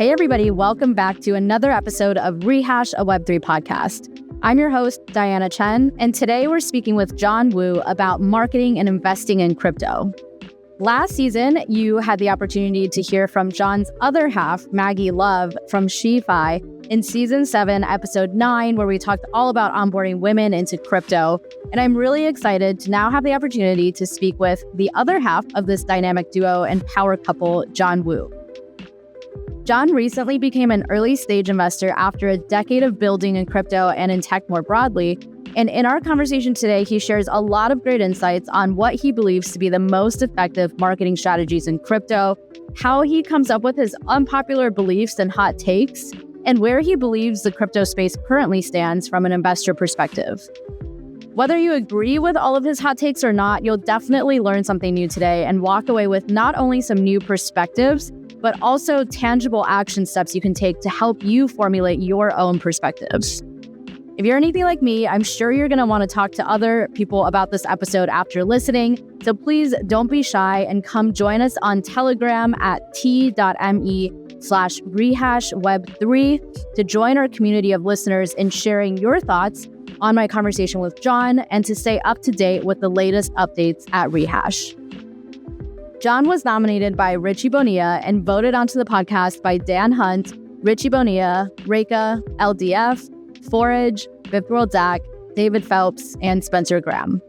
Hey everybody, welcome back to another episode of Rehash, a Web3 podcast. I'm your host, Diana Chen, and today we're speaking with Jon Wu about marketing and investing in crypto. Last season, you had the opportunity to hear from Jon's other half, Maggie Love from SheFi, in season 7, episode 9, where we talked all about onboarding women into crypto. And I'm really excited to now have the opportunity to speak with the other half of this dynamic duo and power couple, Jon Wu. Jon recently became an early stage investor after a decade of building in crypto and in tech more broadly. And in our conversation today, he shares a lot of great insights on what he believes to be the most effective marketing strategies in crypto, how he comes up with his unpopular beliefs and hot takes, and where he believes the crypto space currently stands from an investor perspective. Whether you agree with all of his hot takes or not, you'll definitely learn something new today and walk away with not only some new perspectives, but also tangible action steps you can take to help you formulate your own perspectives. If you're anything like me, I'm sure you're going to want to talk to other people about this episode after listening. So please don't be shy and come join us on Telegram at t.me/rehashweb3 to join our community of listeners in sharing your thoughts on my conversation with Jon and to stay up to date with the latest updates at Rehash. Jon was nominated by Richie Bonilla and voted onto the podcast by Dan Hunt, Richie Bonilla, Reka, LDF, Forage, Fifth World Zach, David Phelps, and Spencer Graham.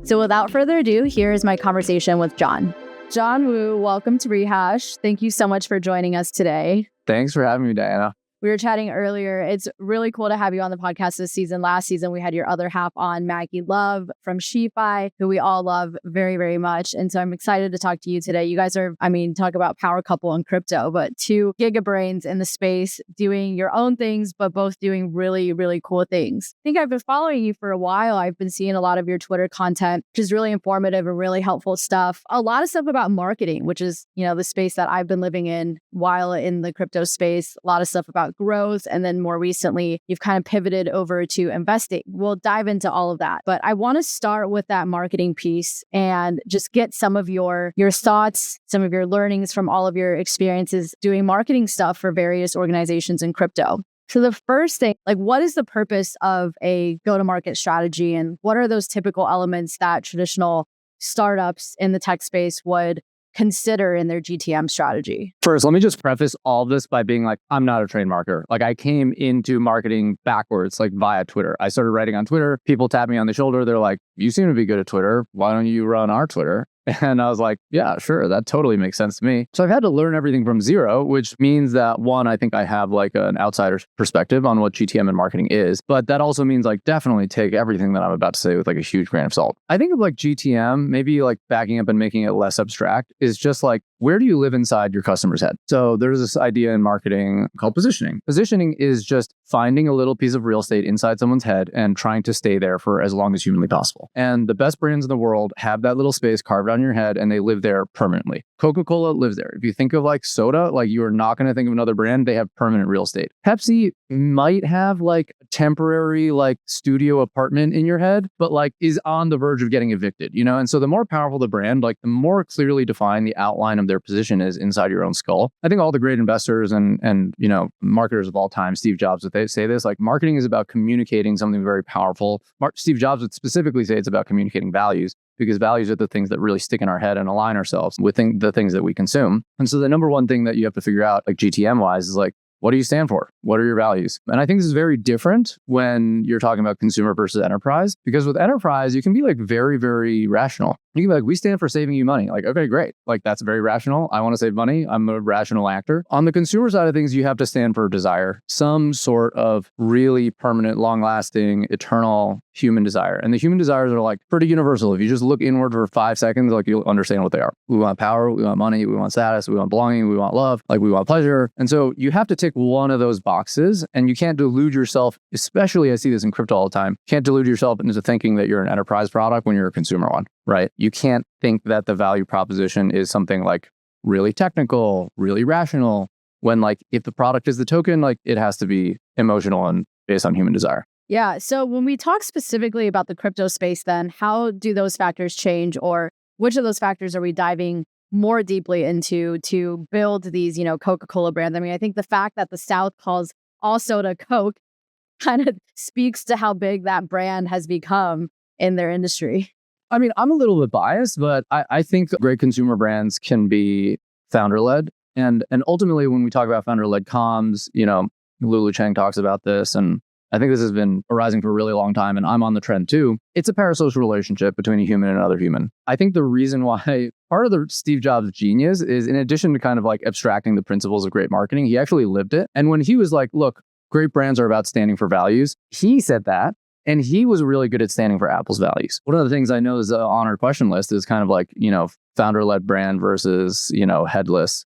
So without further ado, here is my conversation with Jon. Jon Wu, welcome to Rehash. Thank you so much for joining us today. Thanks for having me, Diana. We were chatting earlier. It's really cool to have you on the podcast this season. Last season, we had your other half on, Maggie Love from SheFi, who we all love very, very much. And so I'm excited to talk to you today. You guys are, talk about power couple in crypto, but two gigabrains in the space doing your own things, but both doing really, really cool things. I think I've been following you for a while. I've been seeing a lot of your Twitter content, which is really informative and really helpful stuff. A lot of stuff about marketing, which is, the space that I've been living in while in the crypto space. A lot of stuff about growth. And then more recently, you've kind of pivoted over to investing. We'll dive into all of that. But I want to start with that marketing piece and just get some of your thoughts, some of your learnings from all of your experiences doing marketing stuff for various organizations in crypto. So the first thing, what is the purpose of a go-to-market strategy? And what are those typical elements that traditional startups in the tech space would consider in their GTM strategy? First, let me just preface all of this by being I'm not a trained marketer. I came into marketing backwards, via Twitter. I started writing on Twitter. People tap me on the shoulder. They're like, you seem to be good at Twitter. Why don't you run our Twitter? And I was like, yeah, sure. That totally makes sense to me. So I've had to learn everything from zero, which means that one, I think I have an outsider's perspective on what GTM and marketing is. But that also means definitely take everything that I'm about to say with a huge grain of salt. I think of GTM, maybe backing up and making it less abstract is just where do you live inside your customer's head? So there's this idea in marketing called positioning. Positioning is just finding a little piece of real estate inside someone's head and trying to stay there for as long as humanly possible. And the best brands in the world have that little space carved out in your head and they live there permanently. Coca-Cola lives there. If you think of soda, you are not going to think of another brand. They have permanent real estate. Pepsi might have a temporary studio apartment in your head, but is on the verge of getting evicted, And so the more powerful the brand, the more clearly defined the outline of their position is inside your own skull. I think all the great investors and marketers of all time, Steve Jobs, would they say this, marketing is about communicating something very powerful. Steve Jobs would specifically say it's about communicating values, because values are the things that really stick in our head and align ourselves with the things that we consume. And so the number one thing that you have to figure out, GTM wise, is what do you stand for? What are your values? And I think this is very different when you're talking about consumer versus enterprise, because with enterprise, you can be very, very rational. You can be we stand for saving you money. Okay, great. That's very rational. I want to save money. I'm a rational actor. On the consumer side of things, you have to stand for desire, some sort of really permanent, long-lasting, eternal human desire. And the human desires are pretty universal. If you just look inward for 5 seconds, you'll understand what they are. We want power, we want money, we want status, we want belonging, we want love, we want pleasure. And so you have to tick one of those boxes, and you can't delude yourself, especially I see this in crypto all the time, can't delude yourself into thinking that you're an enterprise product when you're a consumer one, right? You can't think that the value proposition is something really technical, really rational, when if the product is the token, it has to be emotional and based on human desire. Yeah. So when we talk specifically about the crypto space, then how do those factors change, or which of those factors are we diving more deeply into to build these, Coca-Cola brands. I mean, I think the fact that the South calls all soda Coke kind of speaks to how big that brand has become in their industry. I mean, I'm a little bit biased, but I think great consumer brands can be founder-led. And ultimately, when we talk about founder-led comms, Lulu Cheng talks about this, and I think this has been arising for a really long time, and I'm on the trend too. It's a parasocial relationship between a human and another human. I think the reason why part of the Steve Jobs genius is, in addition to kind of like abstracting the principles of great marketing, he actually lived it. And when he was like, look, great brands are about standing for values, he said that. And he was really good at standing for Apple's values. One of the things I know is on our question list is kind of like, founder-led brand versus, Headless.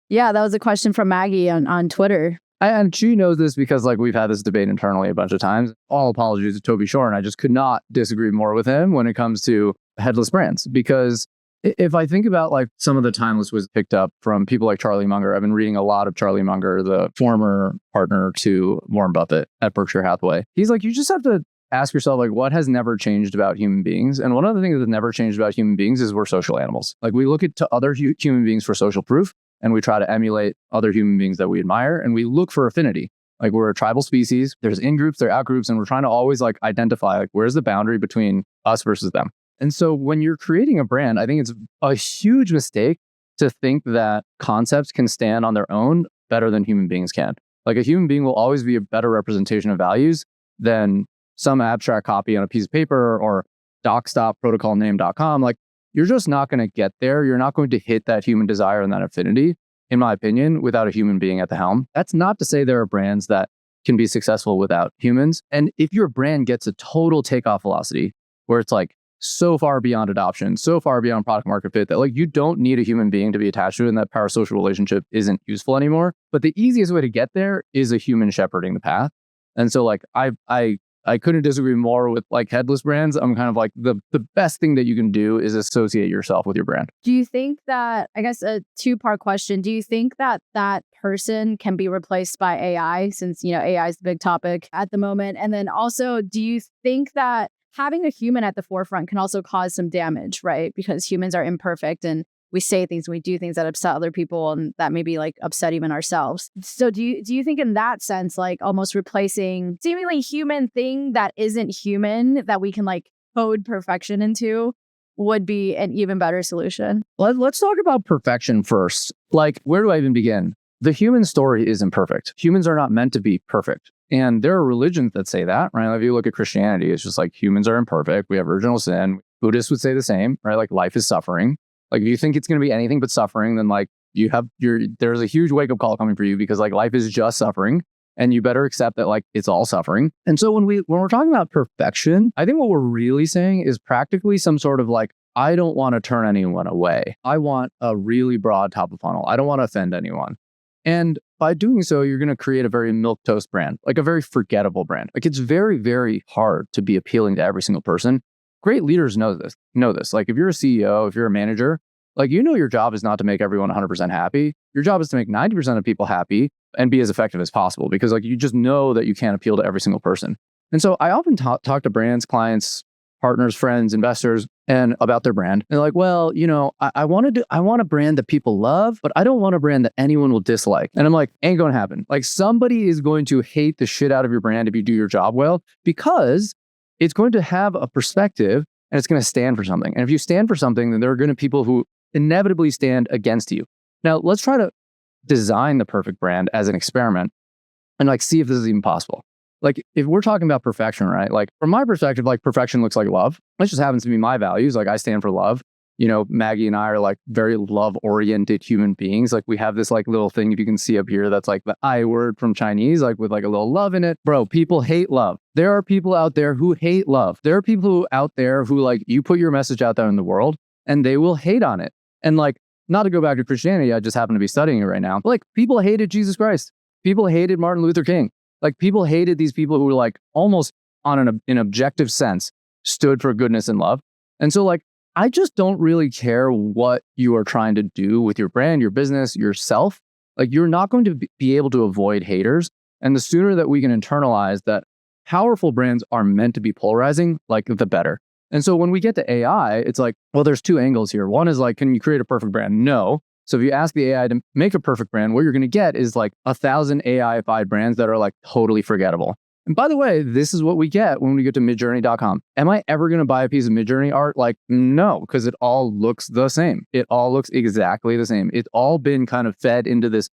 Yeah, that was a question from Maggie on Twitter. And she knows this because like we've had this debate internally a bunch of times. All apologies to Toby Shore, and I just could not disagree more with him when it comes to headless brands. Because if I think about like some of the timeless was picked up from people like Charlie Munger. I've been reading a lot of Charlie Munger, the former partner to Warren Buffett at Berkshire Hathaway. He's like, you just have to ask yourself, like, what has never changed about human beings? And one of the things that's never changed about human beings is we're social animals. Like we look to other human beings for social proof, and we try to emulate other human beings that we admire, and we look for affinity. Like we're a tribal species. There's in-groups, there are out-groups, and we're trying to always like identify like where's the boundary between us versus them. And so when you're creating a brand, I think it's a huge mistake to think that concepts can stand on their own better than human beings can. Like a human being will always be a better representation of values than some abstract copy on a piece of paper or docstopprotocolname.com. Like you're just not going to get there. You're not going to hit that human desire and that affinity, in my opinion, without a human being at the helm. That's not to say there are brands that can be successful without humans. And if your brand gets a total takeoff velocity where it's like so far beyond adoption, so far beyond product market fit that like you don't need a human being to be attached to it and that parasocial relationship isn't useful anymore. But the easiest way to get there is a human shepherding the path. And so like I couldn't disagree more with like headless brands. I'm kind of like the best thing that you can do is associate yourself with your brand. Do you think that, I guess a two-part question, do you think that that person can be replaced by AI since, AI is the big topic at the moment? And then also, do you think that having a human at the forefront can also cause some damage, right? Because humans are imperfect and we say things, we do things that upset other people and that maybe like upset even ourselves. So do you think in that sense, like almost replacing seemingly human thing that isn't human that we can like code perfection into would be an even better solution? Let's talk about perfection first. Like, where do I even begin? The human story is imperfect. Humans are not meant to be perfect. And there are religions that say that, right? Like if you look at Christianity, it's just like humans are imperfect. We have original sin. Buddhists would say the same, right? Like life is suffering. Like if you think it's going to be anything but suffering, then like there's a huge wake up call coming for you because like life is just suffering and you better accept that like it's all suffering. And so when we're talking about perfection, I think what we're really saying is practically some sort of like, I don't want to turn anyone away. I want a really broad top of funnel. I don't want to offend anyone. And by doing so, you're going to create a very milquetoast brand, like a very forgettable brand. Like it's very, very hard to be appealing to every single person. Great leaders know this. Like if you're a CEO, if you're a manager, like your job is not to make everyone 100% happy. Your job is to make 90% of people happy and be as effective as possible because like you just know that you can't appeal to every single person. And so I often talk to brands, clients, partners, friends, investors, and about their brand. And they're like, well, I want a brand that people love, but I don't want a brand that anyone will dislike. And I'm like, ain't going to happen. Like somebody is going to hate the shit out of your brand if you do your job well, because it's going to have a perspective and it's going to stand for something. And if you stand for something, then there are going to be people who inevitably stand against you. Now, let's try to design the perfect brand as an experiment and like see if this is even possible. Like if we're talking about perfection, right? Like from my perspective, like perfection looks like love. That just happens to be my values. Like I stand for love. Maggie and I are like very love-oriented human beings. Like we have this like little thing, if you can see up here, that's like the I word from Chinese, like with like a little love in it. Bro, people hate love. There are people out there who hate love. There are people out there who like you put your message out there in the world and they will hate on it. And like, not to go back to Christianity, I just happen to be studying it right now. But like people hated Jesus Christ. People hated Martin Luther King. Like people hated these people who were like almost on an objective sense stood for goodness and love. And so like, I just don't really care what you are trying to do with your brand, your business, yourself. Like you're not going to be able to avoid haters. And the sooner that we can internalize that powerful brands are meant to be polarizing, like the better. And so when we get to AI, it's like, well, there's two angles here. One is like, can you create a perfect brand? No. So if you ask the AI to make a perfect brand, what you're going to get is like 1,000 AI-ified brands that are like totally forgettable. And by the way, this is what we get when we get to midjourney.com. Am I ever going to buy a piece of Midjourney art? Like, no, because it all looks the same. It all looks exactly the same. It's all been kind of fed into this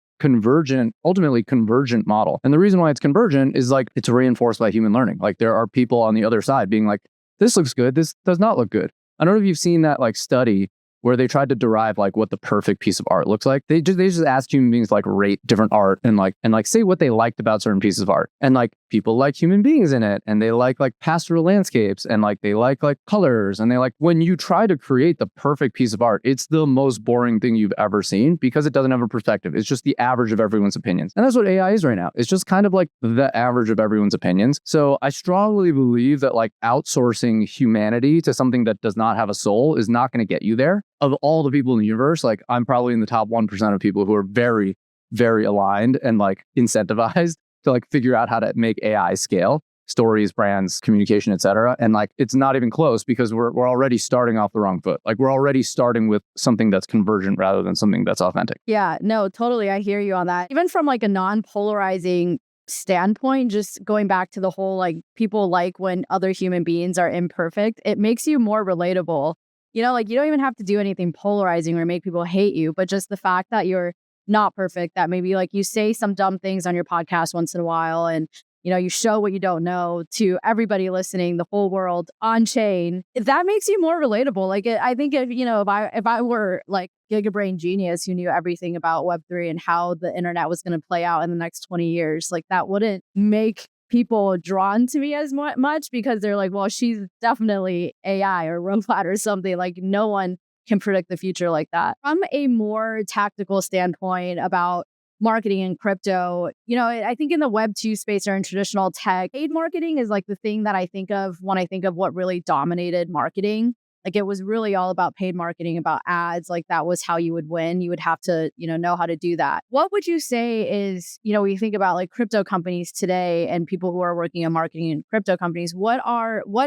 ultimately convergent model. And the reason why it's convergent is like, it's reinforced by human learning. Like there are people on the other side being like, this looks good. This does not look good. I don't know if you've seen that like study where they tried to derive like what the perfect piece of art looks like. They just asked human beings like rate different art and say what they liked about certain pieces of art. And like people like human beings in it, and they like pastoral landscapes, and like they like colors, and they like when you try to create the perfect piece of art, it's the most boring thing you've ever seen because it doesn't have a perspective. It's just the average of everyone's opinions. And that's what AI is right now. It's just kind of like the average of everyone's opinions. So I strongly believe that like outsourcing humanity to something that does not have a soul is not going to get you there. Of all the people in the universe, like I'm probably in the top 1% of people who are very, very aligned and like incentivized to like figure out how to make AI scale, stories, brands, communication, etc. And like it's not even close because we're already starting off the wrong foot. Like we're already starting with something that's convergent rather than something that's authentic. Yeah, no, totally. I hear you on that. Even from like a non-polarizing standpoint, just going back to the whole like people like when other human beings are imperfect, it makes you more relatable. You know, like you don't even have to do anything polarizing or make people hate you, but just the fact that you're not perfect, that maybe like you say some dumb things on your podcast once in a while and, you know, you show what you don't know to everybody listening, the whole world on chain, that makes you more relatable. Like I think if I were like gigabrain genius who knew everything about Web3 and how the internet was going to play out in the next 20 years, like that wouldn't make people drawn to me as much because they're like, well, she's definitely AI or robot or something. Like no one can predict the future like that. From a more tactical standpoint about marketing and crypto, you know, I think in the Web 2 space or in traditional tech, paid marketing is like the thing that I think of when I think of what really dominated marketing. Like it was really all about paid marketing, about ads. Like that was how you would win. You would have to, know how to do that. What would you say is, when you think about like crypto companies today and people who are working in marketing in crypto companies, what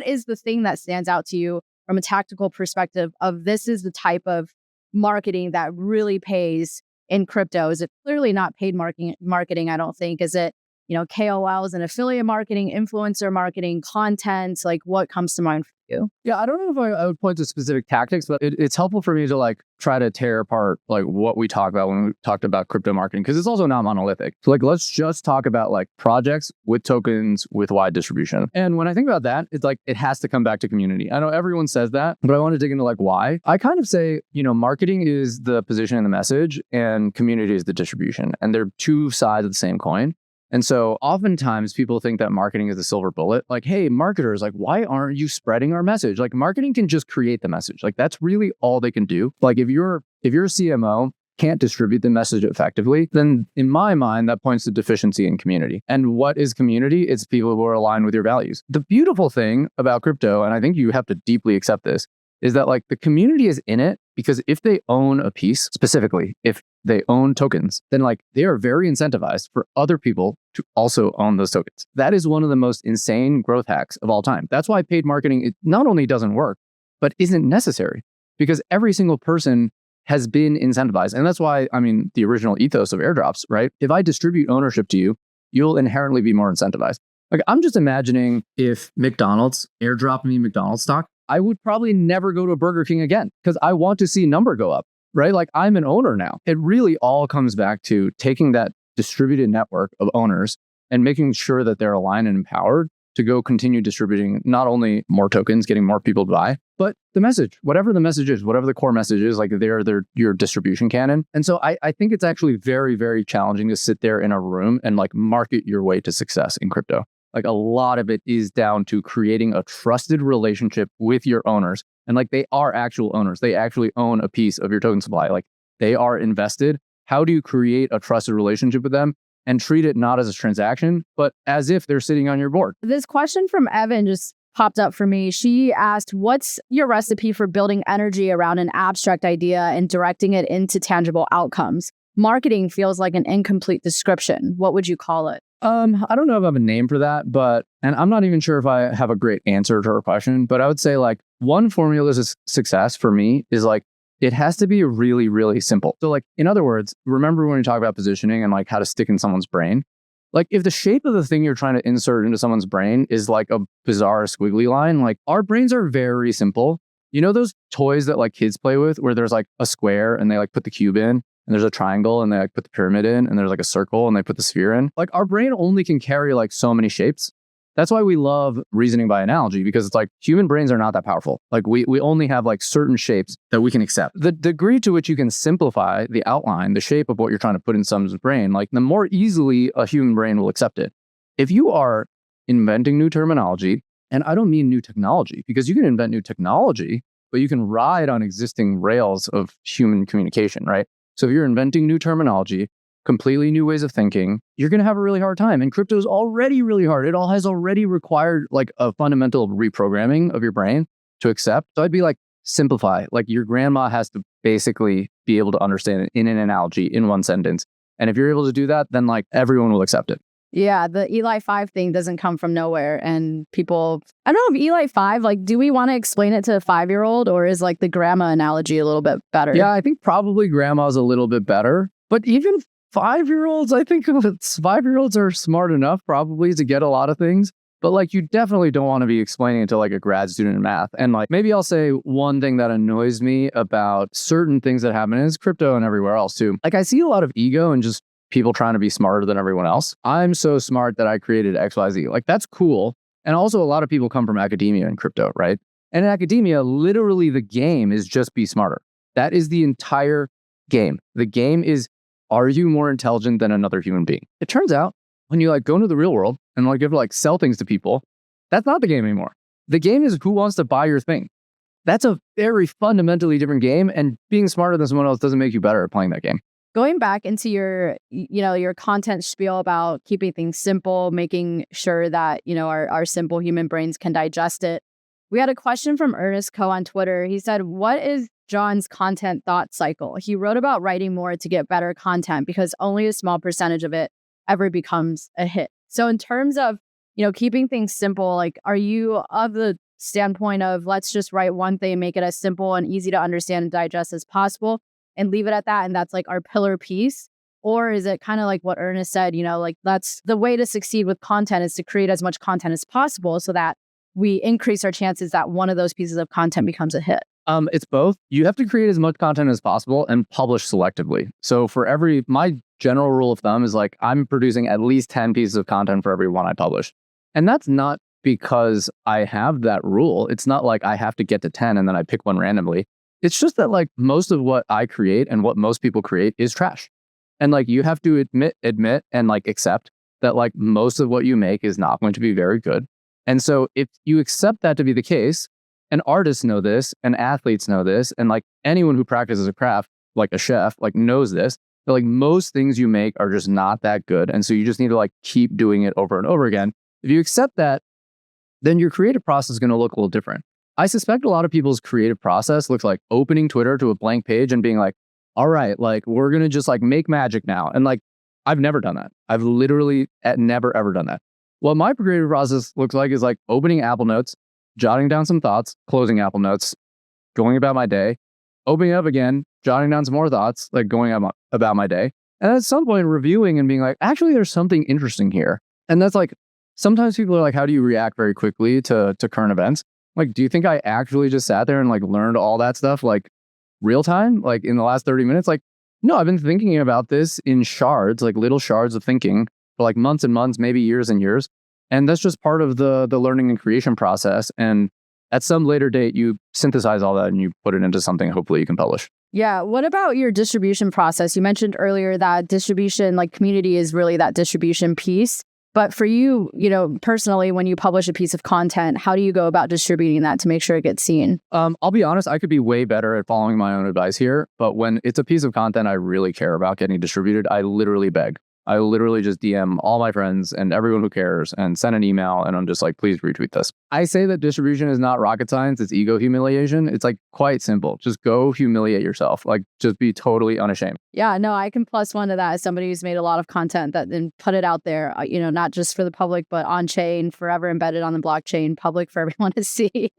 is the thing that stands out to you from a tactical perspective of this is the type of marketing that really pays in crypto? Is it clearly not paid marketing? I don't think. Is it, KOLs and affiliate marketing, influencer marketing, content? Like what comes to mind for you? Yeah, I don't know if I would point to specific tactics, but it's helpful for me to like try to tear apart like what we talk about when we talked about crypto marketing, because it's also not monolithic. So like, let's just talk about like projects with tokens with wide distribution. And when I think about that, it's like, it has to come back to community. I know everyone says that, but I want to dig into like why. I kind of say, marketing is the position and the message and community is the distribution. And they're two sides of the same coin. And so oftentimes people think that marketing is a silver bullet. Like, hey, marketers, like, why aren't you spreading our message? Like marketing can just create the message. Like that's really all they can do. Like if you're a CMO, can't distribute the message effectively, then in my mind, that points to deficiency in community. And what is community? It's people who are aligned with your values. The beautiful thing about crypto, and I think you have to deeply accept this, is that like the community is in it because if they own a piece, specifically, if they own tokens, then like they are very incentivized for other people to also own those tokens. That is one of the most insane growth hacks of all time. That's why paid marketing, it not only doesn't work, but isn't necessary because every single person has been incentivized. And that's why, the original ethos of airdrops, right? If I distribute ownership to you, you'll inherently be more incentivized. Like I'm just imagining if McDonald's airdropped me McDonald's stock, I would probably never go to Burger King again because I want to see number go up, right? Like I'm an owner now. It really all comes back to taking that distributed network of owners and making sure that they're aligned and empowered to go continue distributing not only more tokens, getting more people to buy, but the message, whatever the message is, whatever the core message is, like they're your distribution cannon. And so I think it's actually very, very challenging to sit there in a room and like market your way to success in crypto. Like a lot of it is down to creating a trusted relationship with your owners. And like they are actual owners. They actually own a piece of your token supply. Like they are invested. How do you create a trusted relationship with them and treat it not as a transaction, but as if they're sitting on your board? This question from Evan just popped up for me. She asked, what's your recipe for building energy around an abstract idea and directing it into tangible outcomes? Marketing feels like an incomplete description. What would you call it? I don't know if I have a name for that, and I'm not even sure if I have a great answer to her question, but I would say like one formula to success for me is like, it has to be really, really simple. So like, in other words, remember when we talk about positioning and like how to stick in someone's brain? Like if the shape of the thing you're trying to insert into someone's brain is like a bizarre squiggly line, like our brains are very simple. You know those toys that like kids play with where there's like a square and they like put the cube in, and there's a triangle and they like put the pyramid in, and there's like a circle and they put the sphere in? Like our brain only can carry like so many shapes. That's why we love reasoning by analogy, because it's like human brains are not that powerful. Like we only have like certain shapes that we can accept. The degree to which you can simplify the outline, the shape of what you're trying to put in someone's brain, like the more easily a human brain will accept it. If you are inventing new terminology, and I don't mean new technology, because you can invent new technology, but you can ride on existing rails of human communication, right? So if you're inventing new terminology, completely new ways of thinking, you're going to have a really hard time. And crypto is already really hard. It all has already required like a fundamental reprogramming of your brain to accept. So I'd be like, simplify. Like your grandma has to basically be able to understand it in an analogy in one sentence. And if you're able to do that, then like everyone will accept it. Yeah, the Eli 5 thing doesn't come from nowhere. And people, I don't know if Eli 5, like, do we want to explain it to a 5-year-old, or is like the grandma analogy a little bit better? Yeah, I think probably grandma's a little bit better. But even 5-year-olds, I think 5-year-olds are smart enough probably to get a lot of things. But like you definitely don't want to be explaining it to like a grad student in math. And like maybe I'll say one thing that annoys me about certain things that happen in crypto and everywhere else too. Like I see a lot of ego and just people trying to be smarter than everyone else. I'm so smart that I created XYZ. Like that's cool. And also a lot of people come from academia and crypto, right? And in academia, literally the game is just be smarter. That is the entire game. The game is, are you more intelligent than another human being? It turns out when you like go into the real world and like you have to like sell things to people, that's not the game anymore. The game is who wants to buy your thing. That's a very fundamentally different game. And being smarter than someone else doesn't make you better at playing that game. Going back into your, your content spiel about keeping things simple, making sure that, our simple human brains can digest it. We had a question from Ernest Co on Twitter. He said, what is Jon's content thought cycle? He wrote about writing more to get better content because only a small percentage of it ever becomes a hit. So in terms of, keeping things simple, like, are you of the standpoint of let's just write one thing, make it as simple and easy to understand and digest as possible and leave it at that, and that's like our pillar piece? Or is it kind of like what Ernest said, like that's the way to succeed with content is to create as much content as possible so that we increase our chances that one of those pieces of content becomes a hit? It's both. You have to create as much content as possible and publish selectively. So my general rule of thumb is like, I'm producing at least 10 pieces of content for every one I publish. And that's not because I have that rule. It's not like I have to get to 10 and then I pick one randomly. It's just that like most of what I create and what most people create is trash. And like you have to admit and like accept that like most of what you make is not going to be very good. And so if you accept that to be the case, and artists know this, and athletes know this, and like anyone who practices a craft, like a chef, like knows this, that like most things you make are just not that good. And so you just need to like keep doing it over and over again. If you accept that, then your creative process is going to look a little different. I suspect a lot of people's creative process looks like opening Twitter to a blank page and being like, all right, like we're going to just like make magic now. And like, I've never done that. I've literally never, ever done that. What my creative process looks like is like opening Apple Notes, jotting down some thoughts, closing Apple Notes, going about my day, opening up again, jotting down some more thoughts, like going about my day. And at some point reviewing and being like, actually, there's something interesting here. And that's like, sometimes people are like, how do you react very quickly to current events? Like, do you think I actually just sat there and like learned all that stuff like real time, like in the last 30 minutes? Like, no, I've been thinking about this in shards, like little shards of thinking for like months and months, maybe years and years. And that's just part of the learning and creation process. And at some later date, you synthesize all that and you put it into something hopefully you can publish. Yeah. What about your distribution process? You mentioned earlier that distribution, like community is really that distribution piece. But for you, personally, when you publish a piece of content, how do you go about distributing that to make sure it gets seen? I'll be honest, I could be way better at following my own advice here. But when it's a piece of content I really care about getting distributed, I literally beg. I literally just DM all my friends and everyone who cares and send an email and I'm just like, please retweet this. I say that distribution is not rocket science. It's ego humiliation. It's like quite simple. Just go humiliate yourself. Like just be totally unashamed. Yeah, no, I can plus one to that as somebody who's made a lot of content that then put it out there, not just for the public, but on chain, forever embedded on the blockchain, public for everyone to see.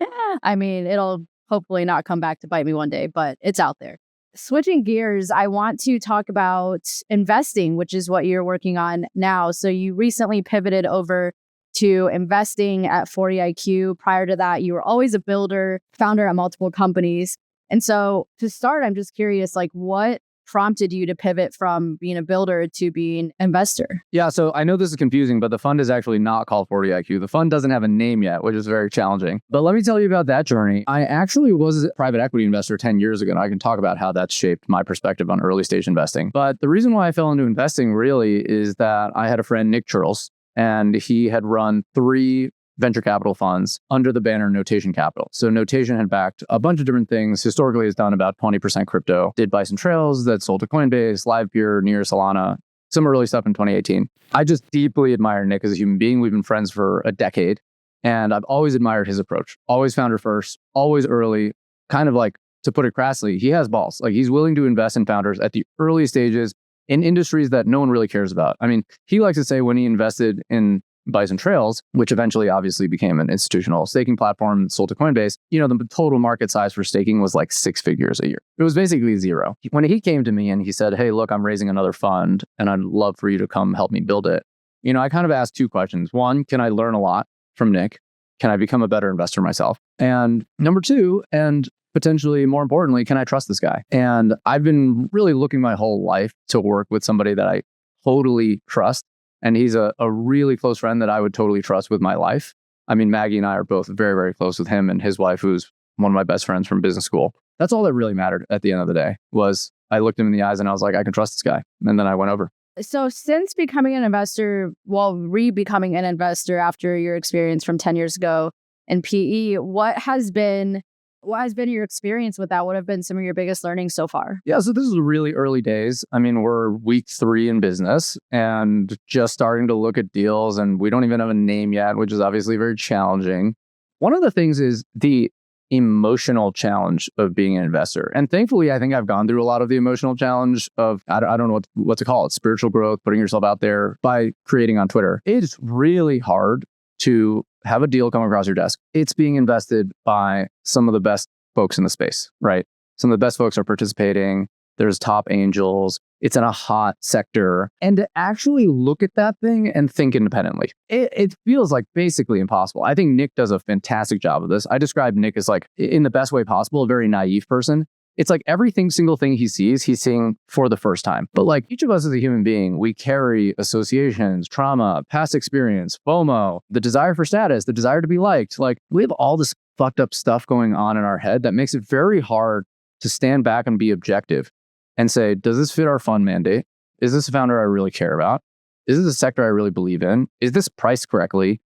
I mean, it'll hopefully not come back to bite me one day, but it's out there. Switching gears, I want to talk about investing, which is what you're working on now. So you recently pivoted over to investing at 40IQ. Prior to that, you were always a builder, founder at multiple companies. And so to start, I'm just curious, like what prompted you to pivot from being a builder to being an investor? Yeah, so I know this is confusing, but the fund is actually not called 40IQ. The fund doesn't have a name yet, which is very challenging. But let me tell you about that journey. I actually was a private equity investor 10 years ago, and I can talk about how that's shaped my perspective on early stage investing. But the reason why I fell into investing really is that I had a friend, Nick Churls, and he had run 3 venture capital funds under the banner Notation Capital. So Notation had backed a bunch of different things. Historically, has done about 20% crypto. Did Bison Trails that sold to Coinbase, LivePeer, Near, Solana, some early stuff in 2018. I just deeply admire Nick as a human being. We've been friends for a decade. And I've always admired his approach. Always founder first, always early, kind of like, to put it crassly, he has balls. Like he's willing to invest in founders at the early stages in industries that no one really cares about. I mean, he likes to say when he invested in Bison Trails, which eventually obviously became an institutional staking platform sold to Coinbase, the total market size for staking was like 6 figures a year. It was basically zero. When he came to me and he said, hey, look, I'm raising another fund and I'd love for you to come help me build it. I kind of asked 2 questions. One, can I learn a lot from Nick? Can I become a better investor myself? And number 2, and potentially more importantly, can I trust this guy? And I've been really looking my whole life to work with somebody that I totally trust. And he's a really close friend that I would totally trust with my life. I mean, Maggie and I are both very, very close with him and his wife, who's one of my best friends from business school. That's all that really mattered at the end of the day was I looked him in the eyes and I was like, I can trust this guy. And then I went over. So since becoming an investor, re-becoming an investor after your experience from 10 years ago in PE, what has been your experience with that? What have been some of your biggest learnings so far? Yeah, so this is really early days. I mean, we're week 3 in business and just starting to look at deals, and we don't even have a name yet, which is obviously very challenging. One of the things is the emotional challenge of being an investor. And thankfully, I think I've gone through a lot of the emotional challenge of, I don't know what to call it, spiritual growth, putting yourself out there by creating on Twitter. It's really hard to have a deal come across your desk. It's being invested by some of the best folks in the space, right? Some of the best folks are participating. There's top angels. It's in a hot sector. And to actually look at that thing and think independently, it feels like basically impossible. I think Nick does a fantastic job of this. I describe Nick as like, in the best way possible, a very naive person. It's like single thing he sees, he's seeing for the first time. But like each of us as a human being, we carry associations, trauma, past experience, FOMO, the desire for status, the desire to be liked. Like we have all this fucked up stuff going on in our head that makes it very hard to stand back and be objective and say, does this fit our fund mandate? Is this a founder I really care about? Is this a sector I really believe in? Is this priced correctly?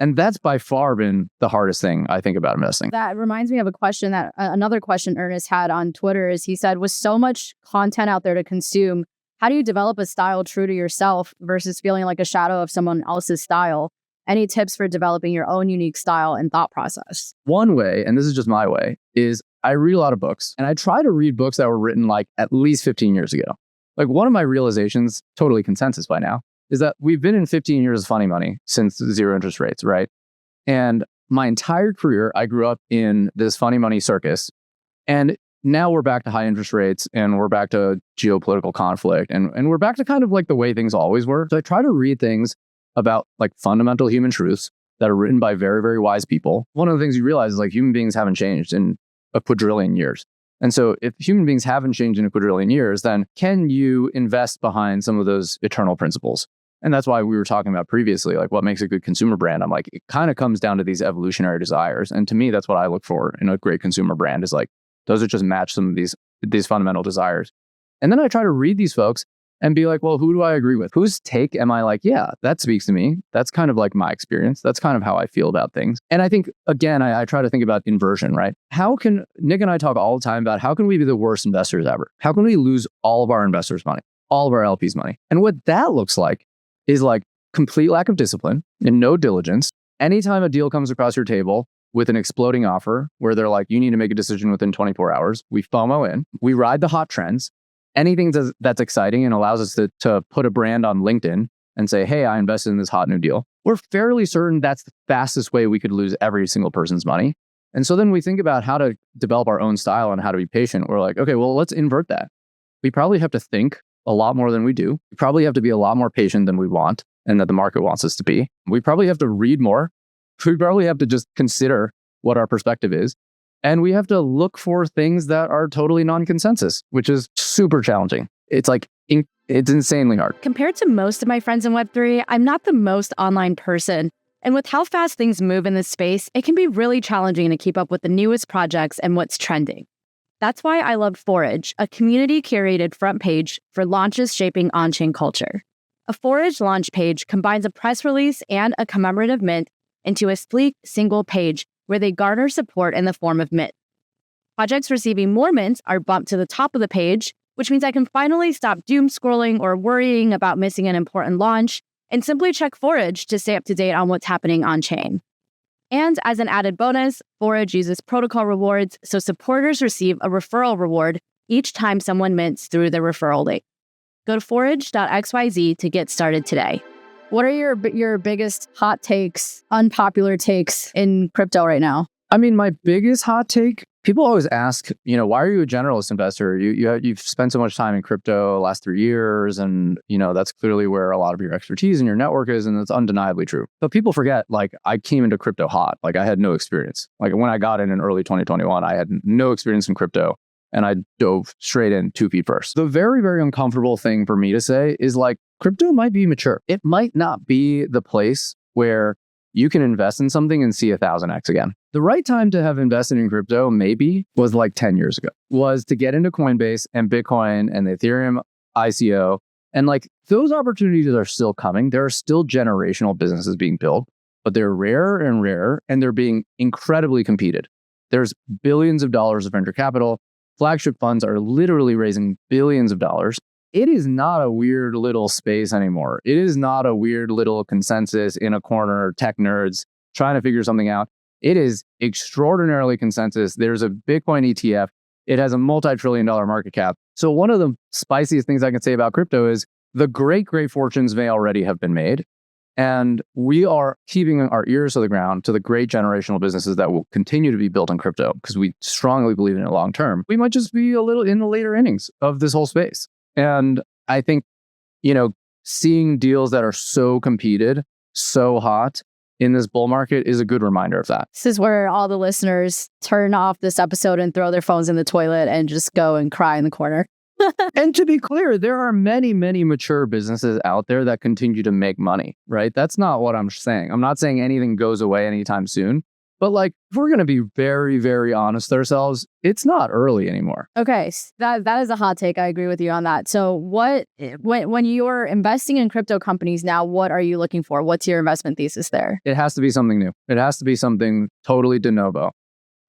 And that's by far been the hardest thing I think about investing. That reminds me of a question that another question Ernest had on Twitter is he said, with so much content out there to consume, how do you develop a style true to yourself versus feeling like a shadow of someone else's style? Any tips for developing your own unique style and thought process? One way, and this is just my way, is I read a lot of books and I try to read books that were written like at least 15 years ago. Like one of my realizations, totally consensus by now, is that we've been in 15 years of funny money since zero interest rates, right? And my entire career, I grew up in this funny money circus. And now we're back to high interest rates and we're back to geopolitical conflict and we're back to kind of like the way things always were. So I try to read things about like fundamental human truths that are written by very, very wise people. One of the things you realize is like human beings haven't changed in a quadrillion years. And so if human beings haven't changed in a quadrillion years, then can you invest behind some of those eternal principles? And that's why we were talking about previously, like what makes a good consumer brand. I'm like, it kind of comes down to these evolutionary desires. And to me, that's what I look for in a great consumer brand is like, does it just match some of these fundamental desires? And then I try to read these folks and be like, well, who do I agree with? Whose take am I like, yeah, that speaks to me. That's kind of like my experience. That's kind of how I feel about things. And I think, again, I try to think about inversion, right? Nick and I talk all the time about how can we be the worst investors ever? How can we lose all of our investors' money? all of our LPs' money. And what that looks like is like complete lack of discipline and no diligence. Anytime a deal comes across your table with an exploding offer where they're like, you need to make a decision within 24 hours, we FOMO in, we ride the hot trends. Anything that's exciting and allows us to put a brand on LinkedIn and say, hey, I invested in this hot new deal. We're fairly certain that's the fastest way we could lose every single person's money. And so then we think about how to develop our own style and how to be patient. We're like, okay, well, let's invert that. We probably have to think a lot more than we do. We probably have to be a lot more patient than we want and that the market wants us to be. We probably have to read more. We probably have to just consider what our perspective is. And we have to look for things that are totally non-consensus, which is super challenging. It's like, it's insanely hard. Compared to most of my friends in Web3, I'm not the most online person. And with how fast things move in this space, it can be really challenging to keep up with the newest projects and what's trending. That's why I love Forage, a community-curated front page for launches shaping on-chain culture. A Forage launch page combines a press release and a commemorative mint into a sleek single page where they garner support in the form of mint. Projects receiving more mints are bumped to the top of the page, which means I can finally stop doom scrolling or worrying about missing an important launch and simply check Forage to stay up to date on what's happening on-chain. And as an added bonus, Forage uses protocol rewards, so supporters receive a referral reward each time someone mints through their referral link. Go to forage.xyz to get started today. What are your biggest hot takes, unpopular takes in crypto right now? I mean, my biggest hot take, people always ask, why are you a generalist investor? You've spent so much time in crypto the last 3 years, and that's clearly where a lot of your expertise and your network is, and that's undeniably true. But people forget, I came into crypto hot. I had no experience. When I got in early 2021, I had no experience in crypto, and I dove straight in 2 feet first. The very, very uncomfortable thing for me to say is crypto might be mature. It might not be the place where you can invest in something and see 1,000x again. The right time to have invested in crypto maybe was 10 years ago, was to get into Coinbase and Bitcoin and the Ethereum ICO. And those opportunities are still coming. There are still generational businesses being built, but they're rarer and rarer, and they're being incredibly competed. There's billions of dollars of venture capital. Flagship funds are literally raising billions of dollars. It is not a weird little space anymore. It is not a weird little consensus in a corner, tech nerds trying to figure something out. It is extraordinarily consensus. There's a Bitcoin ETF. It has a multi-trillion-dollar market cap. So one of the spiciest things I can say about crypto is the great fortunes may already have been made. And we are keeping our ears to the ground to the great generational businesses that will continue to be built in crypto because we strongly believe in it long term. We might just be a little in the later innings of this whole space. And I think, seeing deals that are so competed, so hot in this bull market is a good reminder of that. This is where all the listeners turn off this episode and throw their phones in the toilet and just go and cry in the corner. And to be clear, there are many, many mature businesses out there that continue to make money, right? That's not what I'm saying. I'm not saying anything goes away anytime soon. But if we're going to be very, very honest with ourselves, it's not early anymore. Okay, that is a hot take. I agree with you on that. So when you're investing in crypto companies now, what are you looking for? What's your investment thesis there? It has to be something new. It has to be something totally de novo.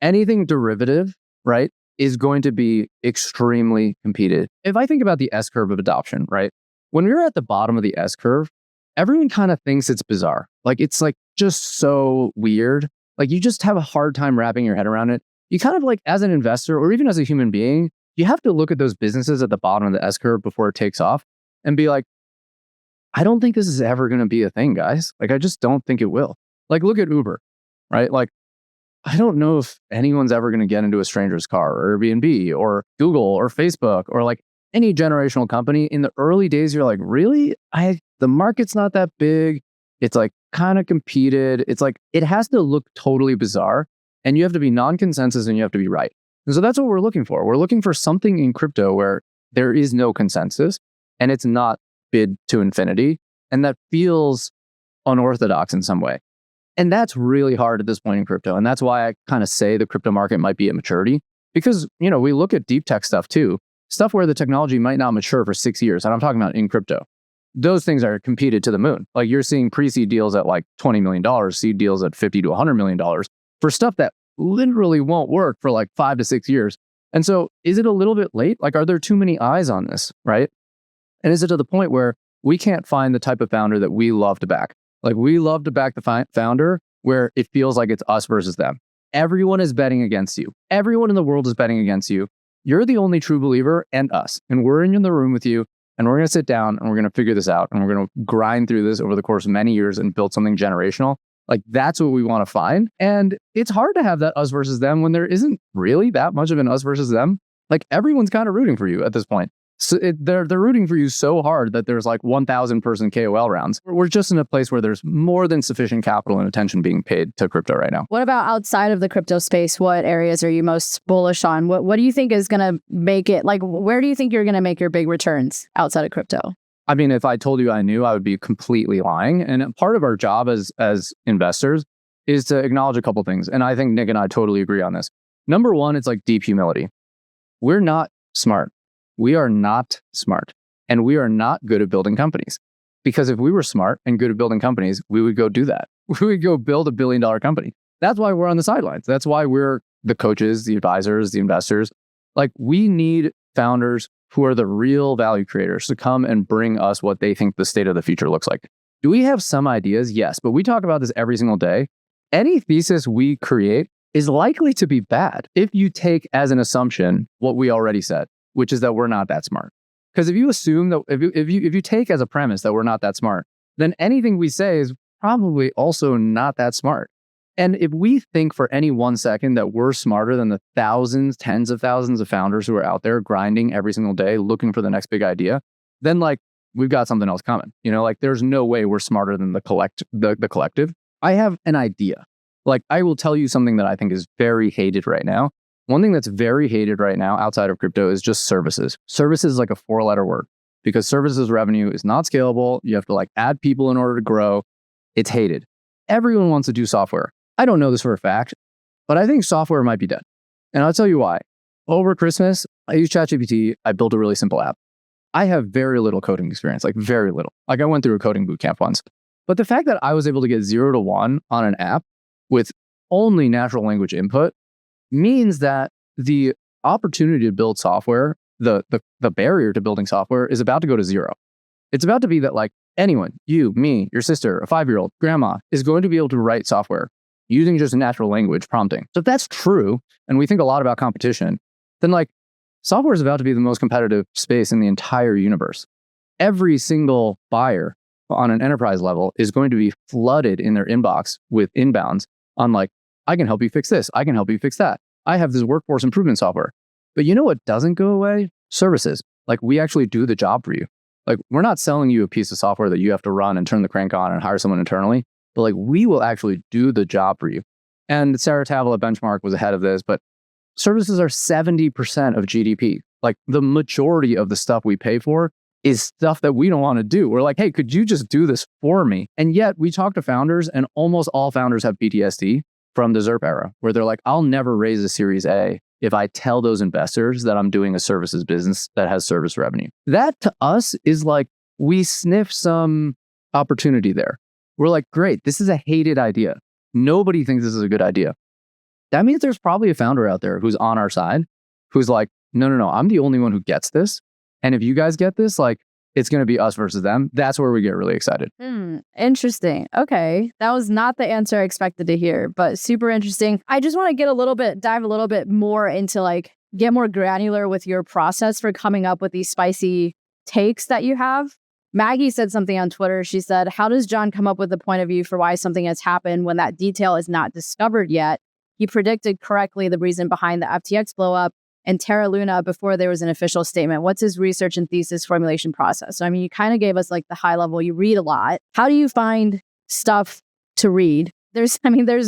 Anything derivative, right, is going to be extremely competed. If I think about the S-curve of adoption, right, when we're at the bottom of the S-curve, everyone kind of thinks it's bizarre. It's just so weird. You just have a hard time wrapping your head around it. You kind of as an investor or even as a human being, you have to look at those businesses at the bottom of the S-curve before it takes off and be I don't think this is ever going to be a thing, guys. I just don't think it will. Look at Uber, right? I don't know if anyone's ever going to get into a stranger's car or Airbnb or Google or Facebook or any generational company. In the early days, you're really? The market's not that big. It's kind of competed. It's it has to look totally bizarre, and you have to be non-consensus and you have to be right. And so that's what we're looking for. We're looking for something in crypto where there is no consensus and it's not bid to infinity, and that feels unorthodox in some way. And that's really hard at this point in crypto. And that's why I kind of say the crypto market might be at maturity because, we look at deep tech stuff too, stuff where the technology might not mature for 6 years. And I'm talking about in crypto. Those things are competed to the moon. You're seeing pre-seed deals at $20 million, seed deals at $50 to $100 million for stuff that literally won't work for 5 to 6 years. And so is it a little bit late? Are there too many eyes on this, right? And is it to the point where we can't find the type of founder that we love to back? Like we love to back the founder where it feels like it's us versus them. Everyone is betting against you. Everyone in the world is betting against you. You're the only true believer and us. And we're in the room with you. And we're going to sit down and we're going to figure this out. And we're going to grind through this over the course of many years and build something generational. Like that's what we want to find. And it's hard to have that us versus them when there isn't really that much of an us versus them. Like everyone's kind of rooting for you at this point. So they're rooting for you so hard that there's like 1,000 person KOL rounds. We're just in a place where there's more than sufficient capital and attention being paid to crypto right now. What about outside of the crypto space? What areas are you most bullish on? What do you think is going to make it, like, where do you think you're going to make your big returns outside of crypto? I mean, if I told you I knew, I would be completely lying. And part of our job as investors is to acknowledge a couple things. And I think Nick and I totally agree on this. Number one, it's like deep humility. We're not smart. We are not smart. And we are not good at building companies. Because if we were smart and good at building companies, we would go do that. We would go build $1 billion company. That's why we're on the sidelines. That's why we're the coaches, the advisors, the investors. Like we need founders who are the real value creators to come and bring us what they think the state of the future looks like. Do we have some ideas? Yes, but we talk about this every single day. Any thesis we create is likely to be bad if you take as an assumption what we already said, which is that we're not that smart. Because if you assume that, if you take as a premise that we're not that smart, then anything we say is probably also not that smart. And if we think for any 1 second that we're smarter than the thousands, tens of thousands of founders who are out there grinding every single day, looking for the next big idea, then like we've got something else coming. You know, like there's no way we're smarter than the collective. I have an idea. Like I will tell you something that I think is very hated right now. One thing that's very hated right now outside of crypto is just services. Services is like a 4-letter word because services revenue is not scalable. You have to like add people in order to grow. It's hated. Everyone wants to do software. I don't know this for a fact, but I think software might be dead. And I'll tell you why. Over Christmas, I used ChatGPT. I built a really simple app. I have very little coding experience, like very little. Like I went through a coding boot camp once. But the fact that I was able to get 0 to 1 on an app with only natural language input means that the opportunity to build software, the barrier to building software is about to go to 0. It's about to be that like anyone, you, me, your sister, a 5-year-old, grandma, is going to be able to write software using just natural language prompting. So if that's true, and we think a lot about competition, then like software is about to be the most competitive space in the entire universe. Every single buyer on an enterprise level is going to be flooded in their inbox with inbounds on like, I can help you fix this. I can help you fix that. I have this workforce improvement software. But you know what doesn't go away? Services. Like we actually do the job for you. Like we're not selling you a piece of software that you have to run and turn the crank on and hire someone internally, but like we will actually do the job for you. And Sarah Tavel at Benchmark was ahead of this, but services are 70% of GDP. Like the majority of the stuff we pay for is stuff that we don't want to do. We're like, hey, could you just do this for me? And yet we talk to founders and almost all founders have PTSD from the ZERP era, where they're like, I'll never raise a Series A if I tell those investors that I'm doing a services business that has service revenue. That to us is like, we sniff some opportunity there. We're like, great, this is a hated idea. Nobody thinks this is a good idea. That means there's probably a founder out there who's on our side, who's like, no, I'm the only one who gets this. And if you guys get this, like, it's going to be us versus them. That's where we get really excited. Interesting. Okay. That was not the answer I expected to hear, but super interesting. I just want to dive a little bit more into like, get more granular with your process for coming up with these spicy takes that you have. Maggie said something on Twitter. She said, how does Jon come up with the point of view for why something has happened when that detail is not discovered yet? He predicted correctly the reason behind the FTX blow up and Terra Luna before there was an official statement. What's his research and thesis formulation process? So, I mean, you kind of gave us like the high level. You read a lot. How do you find stuff to read? There's